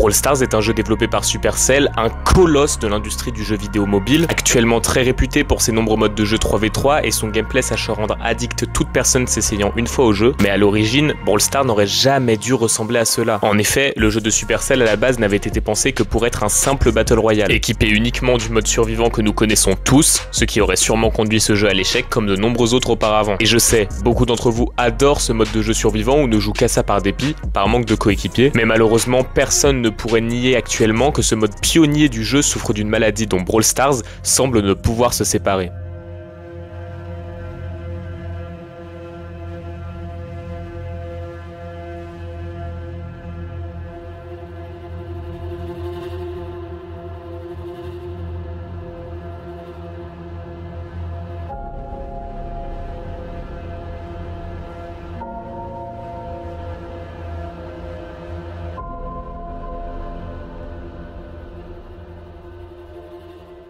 Brawl Stars est un jeu développé par Supercell, un colosse de l'industrie du jeu vidéo mobile, actuellement très réputé pour ses nombreux modes de jeu 3v3 et son gameplay sache rendre addict toute personne s'essayant une fois au jeu, mais à l'origine, Brawl Stars n'aurait jamais dû ressembler à cela. En effet, le jeu de Supercell à la base n'avait été pensé que pour être un simple Battle Royale, équipé uniquement du mode survivant que nous connaissons tous, ce qui aurait sûrement conduit ce jeu à l'échec comme de nombreux autres auparavant. Et je sais, beaucoup d'entre vous adorent ce mode de jeu survivant ou ne jouent qu'à ça par dépit, par manque de coéquipiers, mais malheureusement personne ne pourrait nier actuellement que ce mode pionnier du jeu souffre d'une maladie dont Brawl Stars semble ne pouvoir se séparer.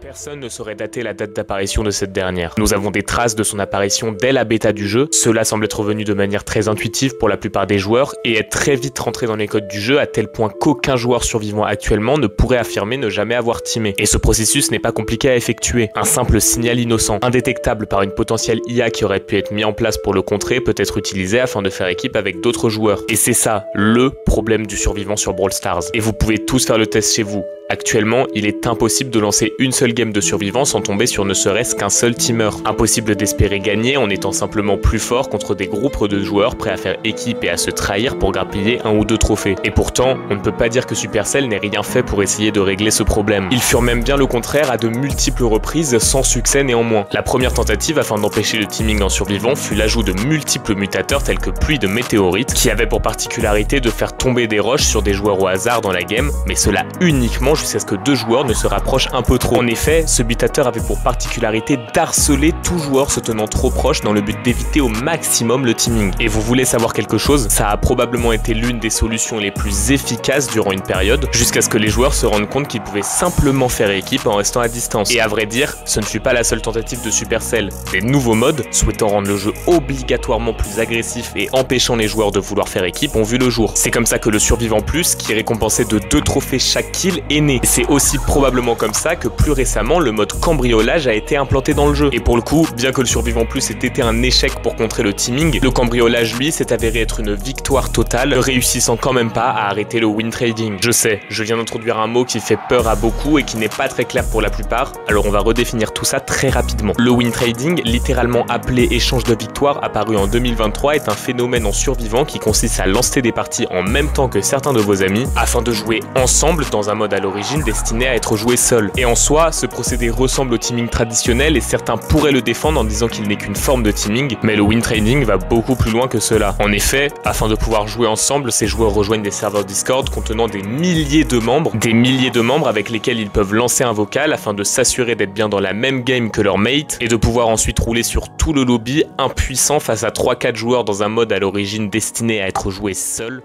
Personne ne saurait dater la date d'apparition de cette dernière. Nous avons des traces de son apparition dès la bêta du jeu, cela semble être venu de manière très intuitive pour la plupart des joueurs et est très vite rentré dans les codes du jeu à tel point qu'aucun joueur survivant actuellement ne pourrait affirmer ne jamais avoir teamé. Et ce processus n'est pas compliqué à effectuer. Un simple signal innocent, indétectable par une potentielle IA qui aurait pu être mis en place pour le contrer, peut être utilisé afin de faire équipe avec d'autres joueurs. Et c'est ça, le problème du survivant sur Brawl Stars. Et vous pouvez tous faire le test chez vous. Actuellement, il est impossible de lancer une seule game de survivant sans tomber sur ne serait-ce qu'un seul teamer. Impossible d'espérer gagner en étant simplement plus fort contre des groupes de joueurs prêts à faire équipe et à se trahir pour grappiller un ou deux trophées. Et pourtant, on ne peut pas dire que Supercell n'ait rien fait pour essayer de régler ce problème. Ils furent même bien le contraire à de multiples reprises sans succès néanmoins. La première tentative afin d'empêcher le teaming en survivant fut l'ajout de multiples mutateurs tels que pluie de météorites qui avaient pour particularité de faire tomber des roches sur des joueurs au hasard dans la game, mais cela uniquement jusqu'à ce que deux joueurs ne se rapprochent un peu trop. En effet, ce mutateur avait pour particularité d'harceler tout joueur se tenant trop proche dans le but d'éviter au maximum le teaming. Et vous voulez savoir quelque chose? Ça a probablement été l'une des solutions les plus efficaces durant une période, jusqu'à ce que les joueurs se rendent compte qu'ils pouvaient simplement faire équipe en restant à distance. Et à vrai dire, ce ne fut pas la seule tentative de Supercell. Des nouveaux modes, souhaitant rendre le jeu obligatoirement plus agressif et empêchant les joueurs de vouloir faire équipe, ont vu le jour. C'est comme ça que le Survivant Plus, qui est récompensé de 2 trophées chaque kill, est né. C'est aussi probablement comme ça que plus récemment le mode cambriolage a été implanté dans le jeu. Et pour le coup, bien que le Survivant Plus ait été un échec pour contrer le teaming, le cambriolage lui s'est avéré être une victoire totale, ne réussissant quand même pas à arrêter le win trading. Je sais, je viens d'introduire un mot qui fait peur à beaucoup et qui n'est pas très clair pour la plupart, alors on va redéfinir tout ça très rapidement. Le win trading, littéralement appelé échange de victoire, apparu en 2023, est un phénomène en survivant qui consiste à lancer des parties en même temps que certains de vos amis afin de jouer ensemble dans un mode à l'origine destiné à être joué seul. Et en soi, ce procédé ressemble au teaming traditionnel et certains pourraient le défendre en disant qu'il n'est qu'une forme de teaming, mais le win trading va beaucoup plus loin que cela. En effet, afin de pouvoir jouer ensemble, ces joueurs rejoignent des serveurs Discord contenant des milliers de membres avec lesquels ils peuvent lancer un vocal afin de s'assurer d'être bien dans la même game que leur mate et de pouvoir ensuite rouler sur tout le lobby impuissant face à 3-4 joueurs dans un mode à l'origine destiné à être joué seul.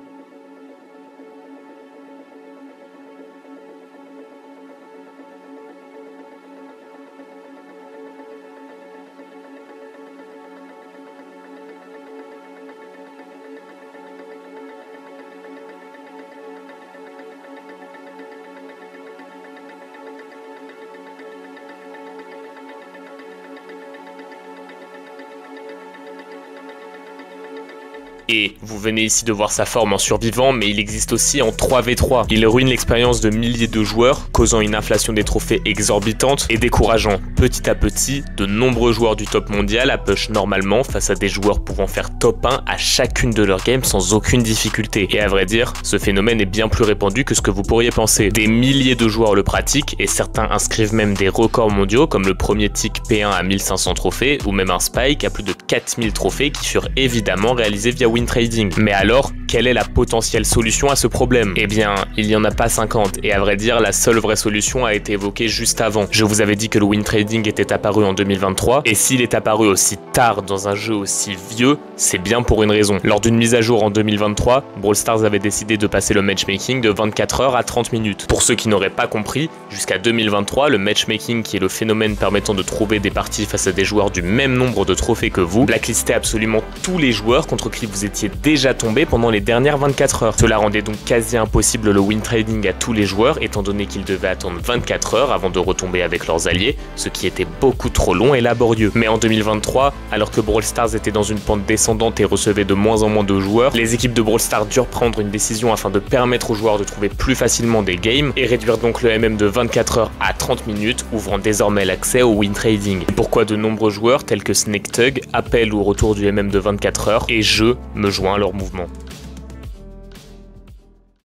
Et vous venez ici de voir sa forme en survivant, mais il existe aussi en 3v3. Il ruine l'expérience de milliers de joueurs, causant une inflation des trophées exorbitante et décourageant petit à petit de nombreux joueurs du top mondial à push normalement face à des joueurs pouvant faire top 1 à chacune de leurs games sans aucune difficulté. Et à vrai dire, ce phénomène est bien plus répandu que ce que vous pourriez penser. Des milliers de joueurs le pratiquent et certains inscrivent même des records mondiaux comme le premier tick P1 à 1500 trophées ou même un Spike à plus de 4000 trophées qui furent évidemment réalisés via win trading. Mais alors, quelle est la potentielle solution à ce problème? Eh bien, il n'y en a pas 50 et à vrai dire, la seule vraie solution a été évoquée juste avant. Je vous avais dit que le win trading était apparu en 2023 et s'il est apparu aussi tard dans un jeu aussi vieux, c'est bien pour une raison. Lors d'une mise à jour en 2023, Brawl Stars avait décidé de passer le matchmaking de 24 heures à 30 minutes. Pour ceux qui n'auraient pas compris, jusqu'à 2023, le matchmaking, qui est le phénomène permettant de trouver des parties face à des joueurs du même nombre de trophées que vous, blacklistait absolument tous les joueurs contre qui vous étiez déjà tombé pendant les dernières 24 heures. Cela rendait donc quasi impossible le win trading à tous les joueurs, étant donné qu'ils devaient attendre 24 heures avant de retomber avec leurs alliés, ce qui était beaucoup trop long et laborieux. Mais en 2023, alors que Brawl Stars était dans une pente descendante et recevait de moins en moins de joueurs, les équipes de Brawl Stars durent prendre une décision afin de permettre aux joueurs de trouver plus facilement des games et réduire donc le MM de 24 heures à 30 minutes, ouvrant désormais l'accès au win trading. Et pourquoi de nombreux joueurs tels que Snake Tug appellent au retour du MM de 24 heures, et je me joins à leur mouvement.